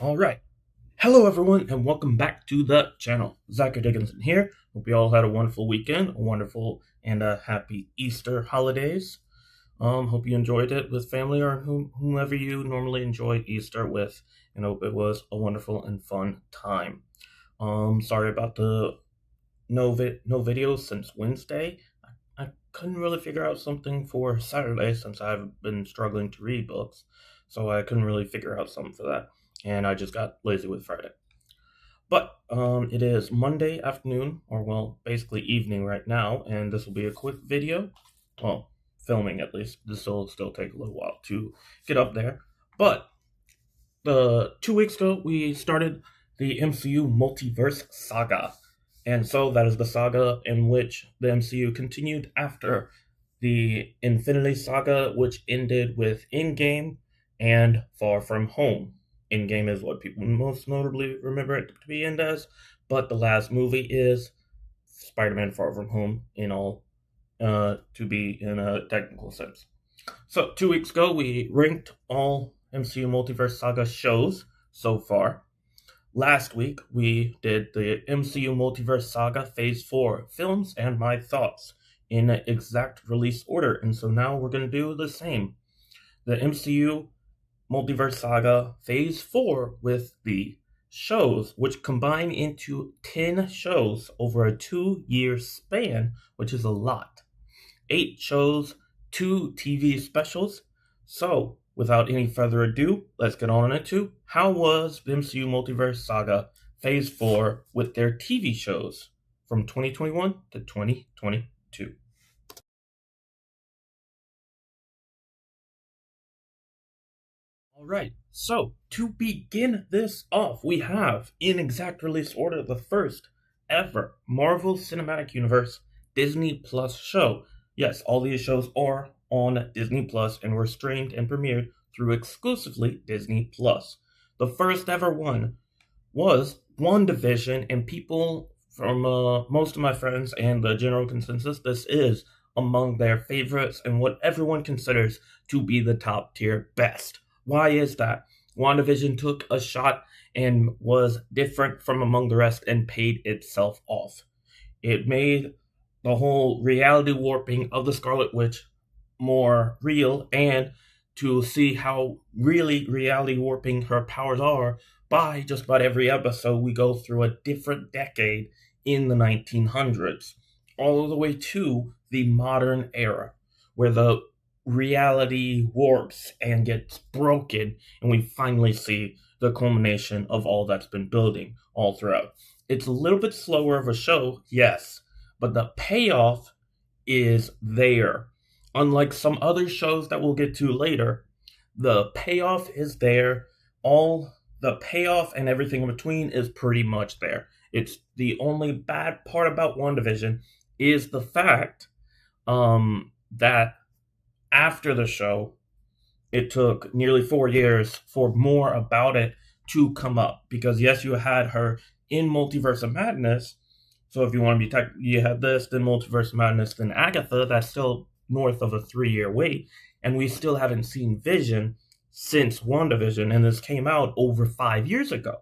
Alright. Hello everyone and welcome back to the channel. Zachary Dickinson here. Hope you all had a wonderful weekend, a wonderful and a happy Easter holidays. Hope you enjoyed it with family or whomever you normally enjoy Easter with, and hope it was a wonderful and fun time. Sorry about the no videos since Wednesday. I couldn't really figure out something for Saturday since I've been struggling to read books, so I couldn't really figure out something for that, and I just got lazy with Friday. But it is Monday afternoon, or well, basically evening right now, and this will be a quick video. Well, filming at least. This will still take a little while to get up there. But 2 weeks ago, we started the MCU Multiverse Saga. And so that is the saga in which the MCU continued after the Infinity Saga, which ended with Endgame and Far From Home. Endgame is what people most notably remember it to be end as, but the last movie is Spider-Man Far From Home to be in a technical sense. So 2 weeks ago, we ranked all MCU Multiverse Saga shows so far. Last week, we did the MCU Multiverse Saga Phase 4 films and my thoughts in exact release order, and so now we're going to do the same. The MCU Multiverse Saga Phase 4 with the shows, which combine into 10 shows over a 2-year span, which is a lot. 8 shows, 2 TV specials. So, without any further ado, let's get on into how was the MCU Multiverse Saga Phase 4 with their TV shows from 2021 to 2022. Alright, so to begin this off, we have, in exact release order, the first ever Marvel Cinematic Universe Disney Plus show. Yes, all these shows are on Disney Plus and were streamed and premiered through exclusively Disney Plus. The first ever one was Wandavision, and people from most of my friends and the general consensus, this is among their favorites and what everyone considers to be the top tier best. Why is that? WandaVision took a shot and was different from among the rest and paid itself off. It made the whole reality warping of the Scarlet Witch more real, and to see how really reality warping her powers are, by just about every episode we go through a different decade in the 1900s, all the way to the modern era, where the reality warps and gets broken, and we finally see the culmination of all that's been building all throughout. It's a little bit slower of a show, yes, but the payoff is there. Unlike some other shows that we'll get to later, the payoff is there. All the payoff and everything in between is pretty much there. It's the only bad part about WandaVision is the fact that after the show, it took nearly 4 years for more about it to come up. Because yes, you had her in Multiverse of Madness. So if you want to be you had this, then Multiverse of Madness, then Agatha. That's still north of a 3-year wait. And we still haven't seen Vision since WandaVision. And this came out over 5 years ago.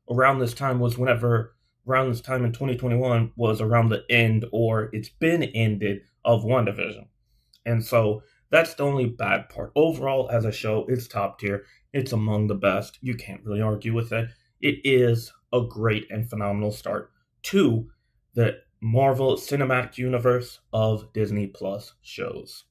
Around this time in 2021 was around the end, or it's been ended, of WandaVision. And so that's the only bad part. Overall, as a show, it's top tier. It's among the best. You can't really argue with it. It is a great and phenomenal start to the Marvel Cinematic Universe of Disney Plus shows.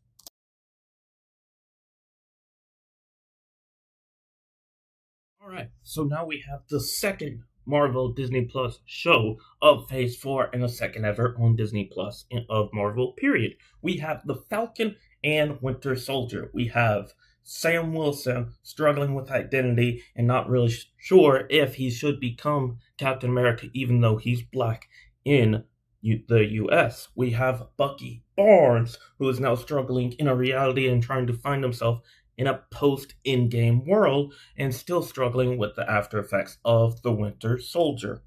Alright, so now we have the second Marvel Disney Plus show of Phase 4 and the second ever on Disney Plus of Marvel, period. We have the Falcon and Winter Soldier. We have Sam Wilson struggling with identity and not really sure if he should become Captain America, even though he's black in the US. We have Bucky Barnes, who is now struggling in a reality and trying to find himself in a post-Endgame world and still struggling with the after effects of the Winter Soldier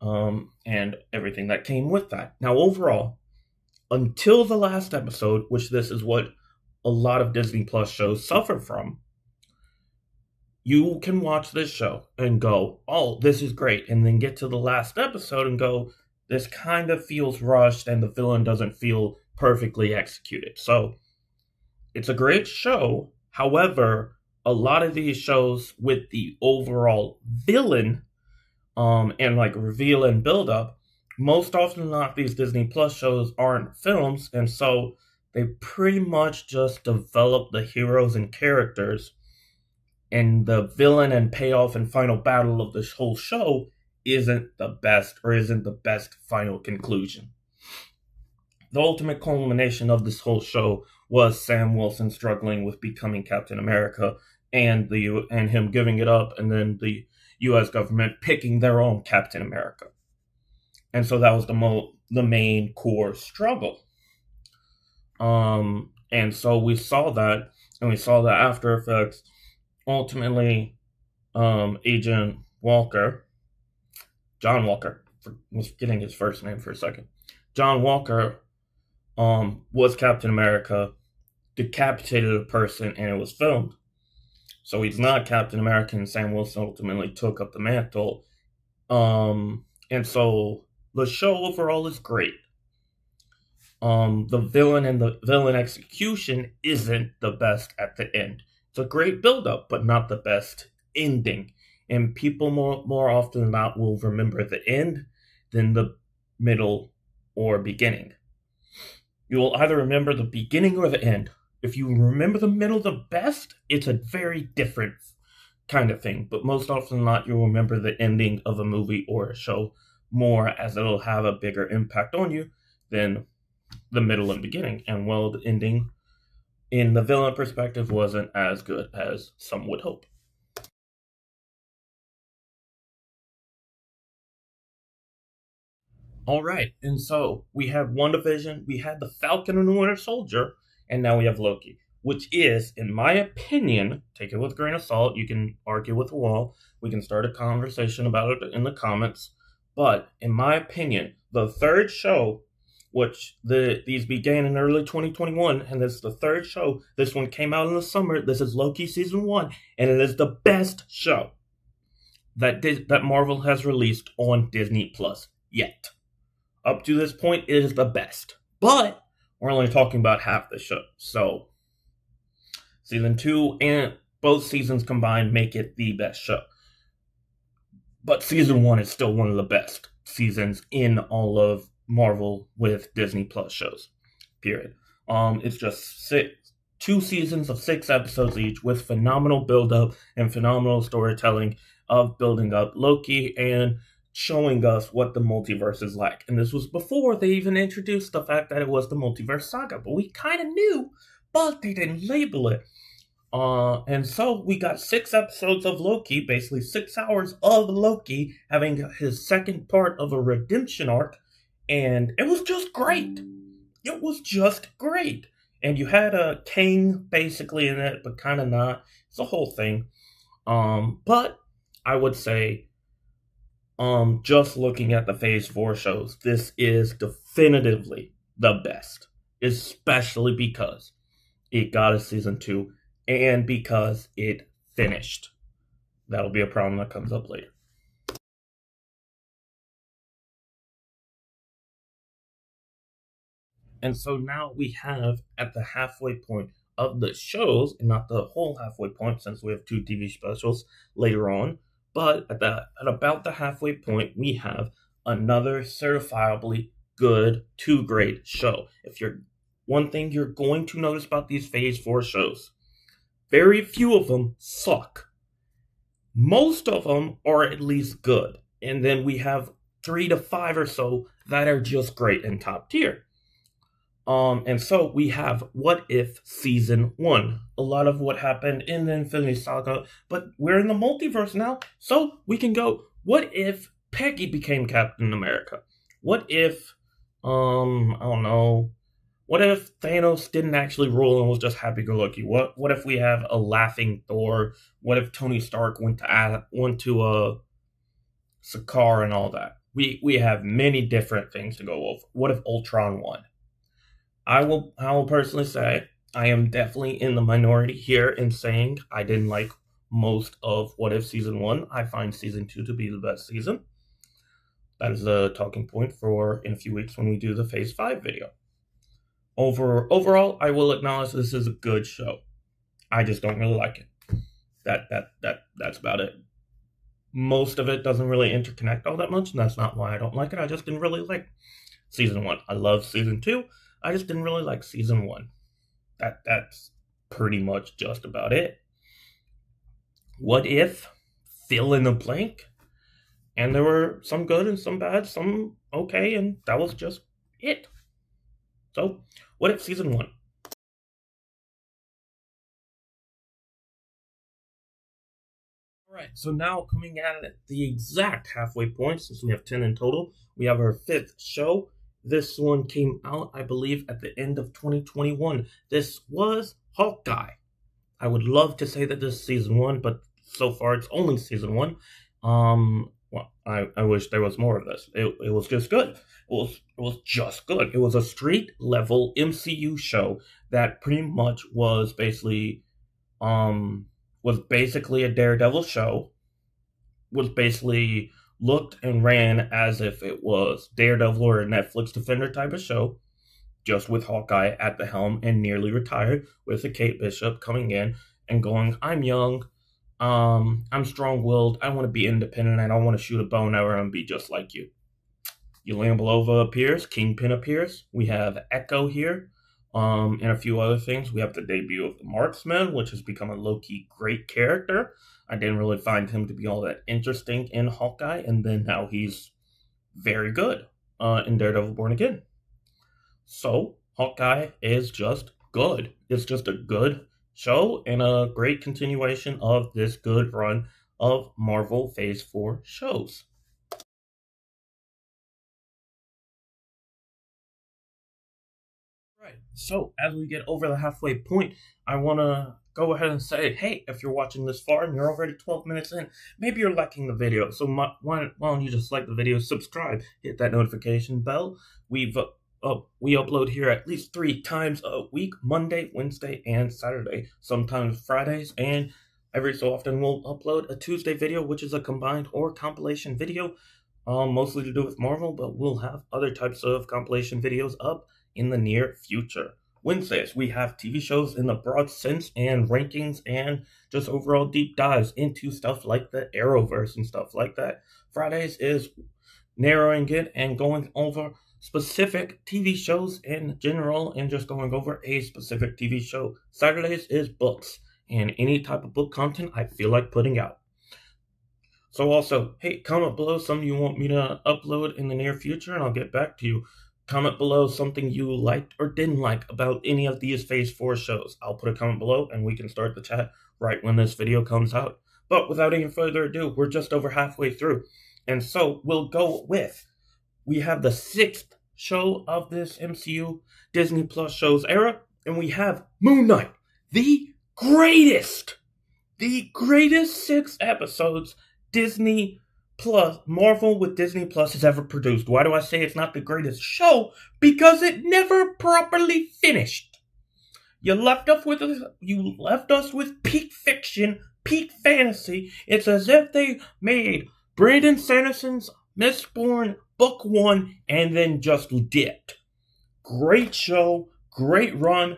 and everything that came with that. Now, overall, until the last episode, which this is what a lot of Disney Plus shows suffer from, you can watch this show and go, oh, this is great, and then get to the last episode and go, this kind of feels rushed and the villain doesn't feel perfectly executed. So it's a great show. However, a lot of these shows with the overall villain and like reveal and build up, most often than not, these Disney Plus shows aren't films, and so they pretty much just develop the heroes and characters, and the villain and payoff and final battle of this whole show isn't the best, or isn't the best final conclusion. The ultimate culmination of this whole show was Sam Wilson struggling with becoming Captain America, and him giving it up, and then the U.S. government picking their own Captain America. And so that was the main core struggle. And so we saw that, and we saw the after effects. Ultimately, Agent Walker, John Walker, was getting his first name for a second. John Walker was Captain America, decapitated a person, and it was filmed. So he's not Captain America, and Sam Wilson ultimately took up the mantle. And so the show overall is great. The villain and the villain execution isn't the best at the end. It's a great build-up, but not the best ending. And people more often than not will remember the end than the middle or beginning. You will either remember the beginning or the end. If you remember the middle the best, it's a very different kind of thing. But most often than not, you'll remember the ending of a movie or a show more, as it'll have a bigger impact on you than the middle and beginning. And well, the ending in the villain perspective wasn't as good as some would hope. All right, and so we had WandaVision, we had the Falcon and the Winter Soldier, and now we have Loki, which is, in my opinion, take it with a grain of salt. You can argue with the wall. We can start a conversation about it in the comments. But in my opinion, the third show, which these began in early 2021, and this is the third show. This one came out in the summer. This is Loki season 1, and it is the best show that Marvel has released on Disney Plus yet. Up to this point, it is the best. But we're only talking about half the show. So, season 2 and both seasons combined make it the best show. But season 1 is still one of the best seasons in all of Marvel with Disney Plus shows. Period. It's just 2 seasons of 6 episodes each with phenomenal build-up and phenomenal storytelling of building up Loki and showing us what the multiverse is like. And this was before they even introduced the fact that it was the Multiverse Saga. But we kind of knew, but they didn't label it. And so we got 6 episodes of Loki, basically 6 hours of Loki having his second part of a redemption arc. And it was just great. It was just great. And you had a king basically in it, but kind of not. It's a whole thing. But I would say, just looking at the Phase 4 shows, this is definitively the best. Especially because it got a season 2 and because it finished. That'll be a problem that comes up later. And so now we have, at the halfway point of the shows, and not the whole halfway point since we have 2 TV specials later on, but at about the halfway point, we have another certifiably good to great show. If you're one thing you're going to notice about these Phase 4 shows, very few of them suck. Most of them are at least good. And then we have 3 to 5 or so that are just great and top tier. And so we have What If Season 1. A lot of what happened in the Infinity Saga, but we're in the multiverse now, so we can go, what if Peggy became Captain America? What if, I don't know, what if Thanos didn't actually rule and was just happy-go-lucky? What if we have a laughing Thor? What if Tony Stark went to Sakaar and all that? We have many different things to go over. What if Ultron won? I will personally say I am definitely in the minority here in saying I didn't like most of What If Season 1. I find Season 2 to be the best season. That is a talking point for in a few weeks when we do the Phase 5 video. Overall, I will acknowledge this is a good show. I just don't really like it. That's about it. Most of it doesn't really interconnect all that much, and that's not why I don't like it. I just didn't really like Season 1. I love Season 2. I just didn't really like Season 1. That's pretty much just about it. What if? Fill in the blank. And there were some good and some bad, some okay, and that was just it. So, What If Season 1? Alright, so now coming at the exact halfway point, since we have 10 in total, we have our 5th show. This one came out, I believe, at the end of 2021. This was Hawkeye. I would love to say that this is Season 1, but so far it's only Season 1. Well, I wish there was more of this. It was just good. It was just good. It was a street level MCU show that pretty much was basically a Daredevil show. Was basically looked and ran as if it was Daredevil or a Netflix Defender type of show, just with Hawkeye at the helm and nearly retired, with a Kate Bishop coming in and going, "I'm young, I'm strong-willed, I want to be independent, I don't want to shoot a bow and arrow and be just like you." Yelena Belova appears, Kingpin appears, we have Echo here, and a few other things. We have the debut of the Marksman, which has become a low-key great character. I didn't really find him to be all that interesting in Hawkeye, and then now he's very good in Daredevil Born Again. So, Hawkeye is just good. It's just a good show and a great continuation of this good run of Marvel Phase 4 shows. Right. So, as we get over the halfway point, I want to go ahead and say, hey, if you're watching this far and you're already 12 minutes in, maybe you're liking the video. So, why don't you just like the video, subscribe, hit that notification bell. We upload here at least 3 times a week: Monday, Wednesday, and Saturday. Sometimes Fridays, and every so often we'll upload a Tuesday video, which is a combined or compilation video, mostly to do with Marvel, but we'll have other types of compilation videos up in the near future. Wednesdays, we have TV shows in the broad sense and rankings and just overall deep dives into stuff like the Arrowverse and stuff like that. Fridays is narrowing it and going over specific TV shows in general and just going over a specific TV show. Saturdays is books and any type of book content I feel like putting out. So also, hey, comment below something you want me to upload in the near future and I'll get back to you. Comment below something you liked or didn't like about any of these Phase 4 shows. I'll put a comment below and we can start the chat right when this video comes out. But without any further ado, we're just over halfway through. And so we'll go with, we have the 6th show of this MCU Disney Plus shows era, and we have Moon Knight, the greatest 6 episodes Disney Plus, Marvel with Disney Plus has ever produced. Why do I say it's not the greatest show? Because it never properly finished. You left us with peak fiction, peak fantasy. It's as if they made Brandon Sanderson's Mistborn Book 1 and then just dipped. Great show, great run,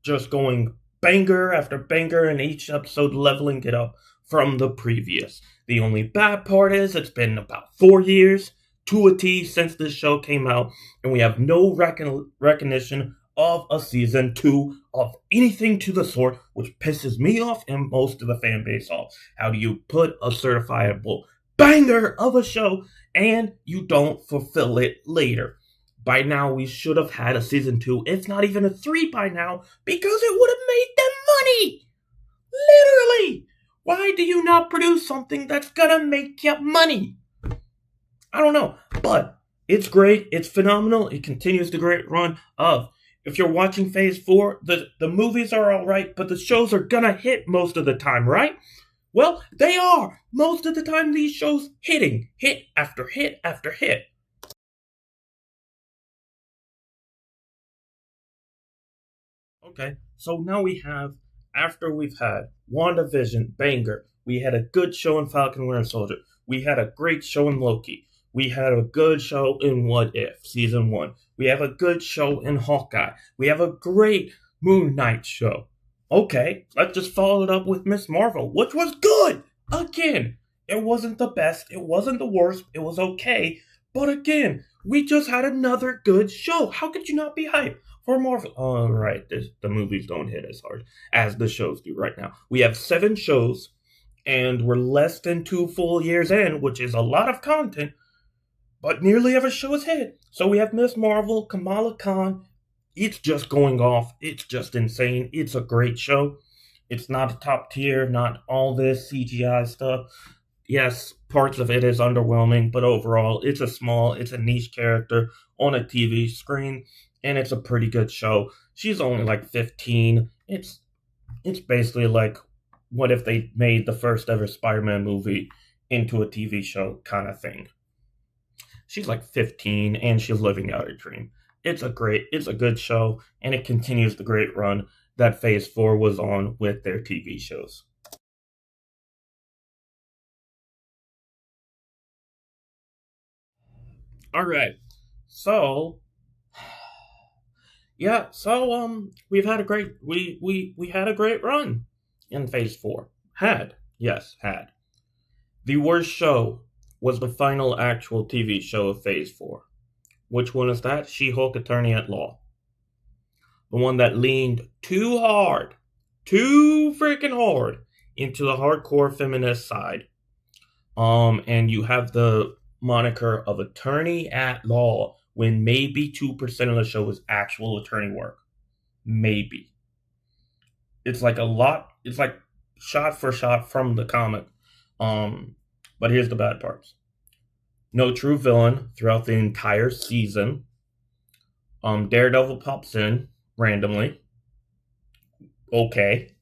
just going banger after banger and each episode leveling it up from the previous. The only bad part is it's been about 4 years to a T since this show came out, and we have no recognition of a season 2 of anything to the sort, which pisses me off and most of the fan base off. How do you put a certifiable banger of a show and you don't fulfill it later? By now, we should have had a season 2, if not even a 3 by now, because it would have made them money! Literally! Why do you not produce something that's gonna make you money? I don't know, but it's great, it's phenomenal, it continues the great run of, if you're watching Phase 4, the movies are alright, but the shows are gonna hit most of the time, right? Well, they are! Most of the time these shows hitting, hit after hit after hit. Okay, so now we have after we've had WandaVision, banger, we had a good show in Falcon Winter Soldier, we had a great show in Loki, we had a good show in What If, Season 1, we have a good show in Hawkeye, we have a great Moon Knight show. Okay, let's just follow it up with Miss Marvel, which was good! Again, it wasn't the best, it wasn't the worst, it was okay, but again, we just had another good show. How could you not be hyped for Marvel? Oh, right, the movies don't hit as hard as the shows do right now. We have 7 shows, and we're less than 2 full years in, which is a lot of content, but nearly every show is hit. So we have Miss Marvel, Kamala Khan. It's just going off. It's just insane. It's a great show. It's not a top tier, not all this CGI stuff. Yes, parts of it is underwhelming, but overall, it's a niche character on a TV screen, and it's a pretty good show. She's only like 15. It's basically like, what if they made the first ever Spider-Man movie into a TV show kind of thing. She's like 15, and she's living out her dream. It's a good show, and it continues the great run that Phase 4 was on with their TV shows. All right. So, yeah, we've had a great we had a great run in Phase 4. Had. The worst show was the final actual TV show of Phase 4. Which one is that? She-Hulk Attorney at Law. The one that leaned too freaking hard into the hardcore feminist side. And you have the moniker of attorney at law when maybe 2% of the show is actual attorney work. Maybe. It's like shot for shot from the comic. But here's the bad parts. No true villain throughout the entire season. Daredevil pops in randomly. Okay.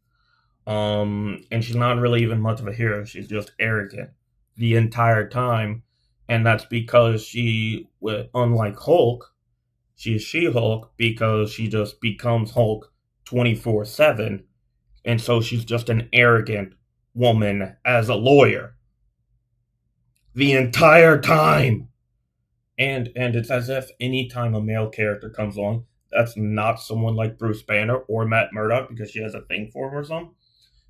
And she's not really even much of a hero. She's just arrogant the entire time. And that's because unlike Hulk, she's She-Hulk because she just becomes Hulk 24/7. And so she's just an arrogant woman as a lawyer the entire time. And it's as if any time a male character comes on, that's not someone like Bruce Banner or Matt Murdock because she has a thing for him or something.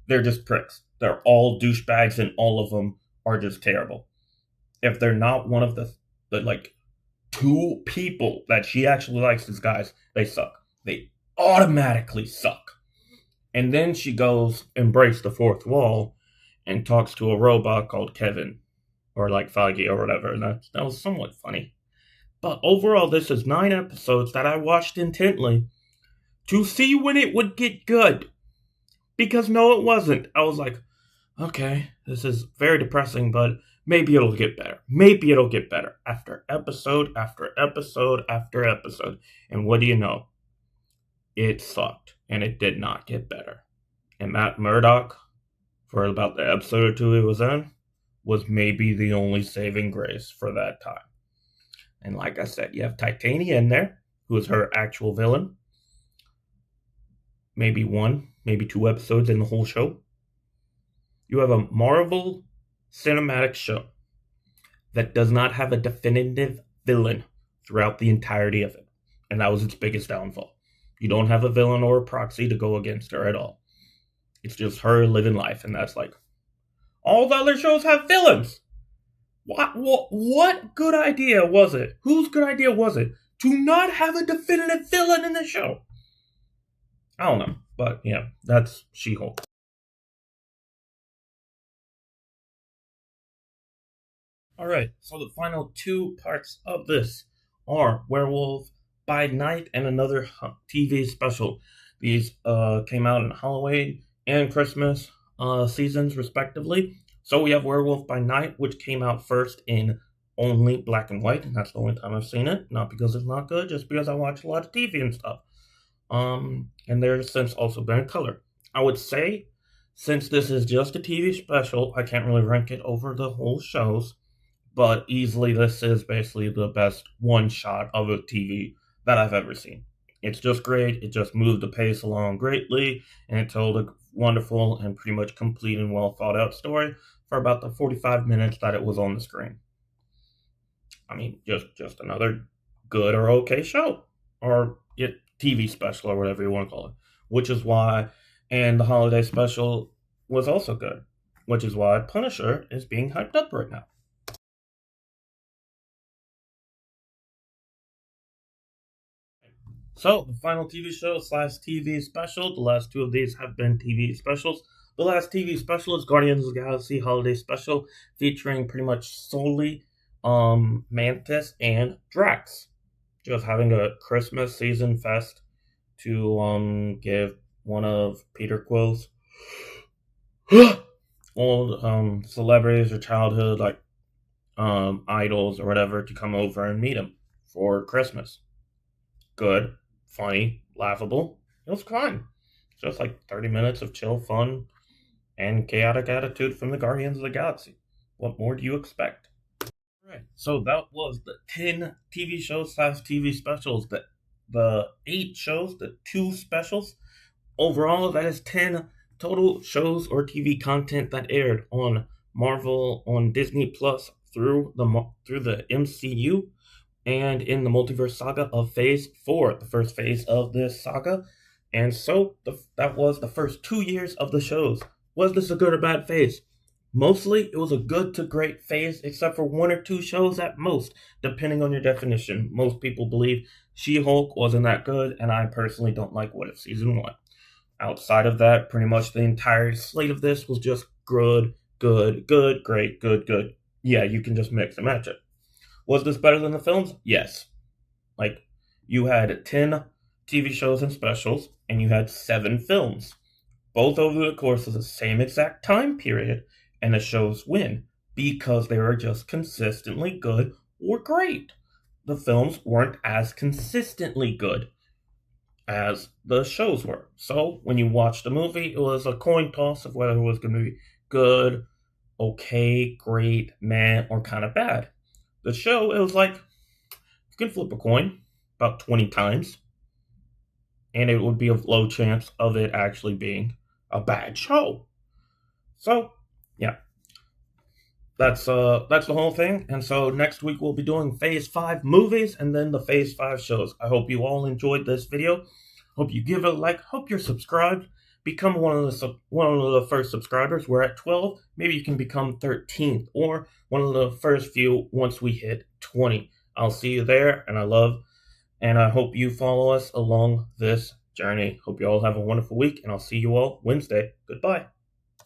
They're just pricks. They're all douchebags, and all of them are just terrible. If they're not one of the like 2 people that she actually likes as guys, they suck. They automatically suck. And then she goes and breaks the 4th wall and talks to a robot called Kevin, or like Feige or whatever. And that was somewhat funny. But overall, this is 9 episodes that I watched intently to see when it would get good. Because no, it wasn't. I was like, okay, this is very depressing, but maybe it'll get better. Maybe it'll get better after episode after episode after episode. And what do you know? It sucked, and it did not get better. And Matt Murdock, for about the episode or 2 he was in, was maybe the only saving grace for that time. And like I said, you have Titania in there, who is her actual villain. Maybe 1, maybe 2 episodes in the whole show. You have a Marvel cinematic show that does not have a definitive villain throughout the entirety of it. And that was its biggest downfall. You don't have a villain or a proxy to go against her at all. It's just her living life, and that's like, all the other shows have villains. What good idea was it? Whose good idea was it to not have a definitive villain in the show? I don't know, but yeah, that's She-Hulk. Alright, so the final 2 parts of this are Werewolf by Night and another TV special. These came out in Halloween and Christmas seasons, respectively. So we have Werewolf by Night, which came out first in only black and white, and that's the only time I've seen it. Not because it's not good, just because I watch a lot of TV and stuff. And there's since also been in color. I would say, since this is just a TV special, I can't really rank it over the whole shows, but easily this is basically the best one shot of a TV that I've ever seen. It's just great. It just moved the pace along greatly, and it told a wonderful and pretty much complete and well thought out story for about the 45 minutes that it was on the screen. I mean, just another good or okay show, or TV special, or whatever you want to call it. Which is why, and the holiday special was also good, which is why Punisher is being hyped up right now. So, the final TV show slash TV special, the last two of these have been TV specials. The last TV special is Guardians of the Galaxy Holiday Special, featuring pretty much solely Mantis and Drax. Just having a Christmas season fest to give one of Peter Quill's old celebrities or childhood idols or whatever to come over and meet him for Christmas. Good, funny, laughable. It was fun. Just like 30 minutes of chill fun and chaotic attitude from the Guardians of the Galaxy. What more do you expect? Right. So that was the 10 TV shows slash TV specials. The 8 shows, the 2 specials. Overall, that is 10 total shows or TV content that aired on Marvel, on Disney Plus, through the MCU, and in the Multiverse Saga of Phase 4, the first phase of this saga. And so that was the first 2 years of the shows. Was this a good or bad phase? Mostly, it was a good to great phase, except for 1 or 2 shows at most, depending on your definition. Most people believe She-Hulk wasn't that good, and I personally don't like What If Season 1. Outside of that, pretty much the entire slate of this was just good, great, good. Yeah, you can just mix and match it. Was this better than the films? Yes. Like, you had 10 TV shows and specials, and you had 7 films, both over the course of the same exact time period, and the shows win because they were just consistently good or great. The films weren't as consistently good as the shows were. So when you watched the movie, it was a coin toss of whether it was going to be good, okay, great, meh, or kind of bad. The show, it was like, you can flip a coin about 20 times, and it would be a low chance of it actually being a bad show. So, yeah. That's the whole thing. And so next week we'll be doing Phase 5 movies and then the Phase 5 shows. I hope you all enjoyed this video. Hope you give it a like. Hope you're subscribed. Become one of the first subscribers. We're at 12. Maybe you can become 13th or one of the first few once we hit 20. I'll see you there, and I hope you follow us along this journey. Hope you all have a wonderful week, and I'll see you all Wednesday. Goodbye.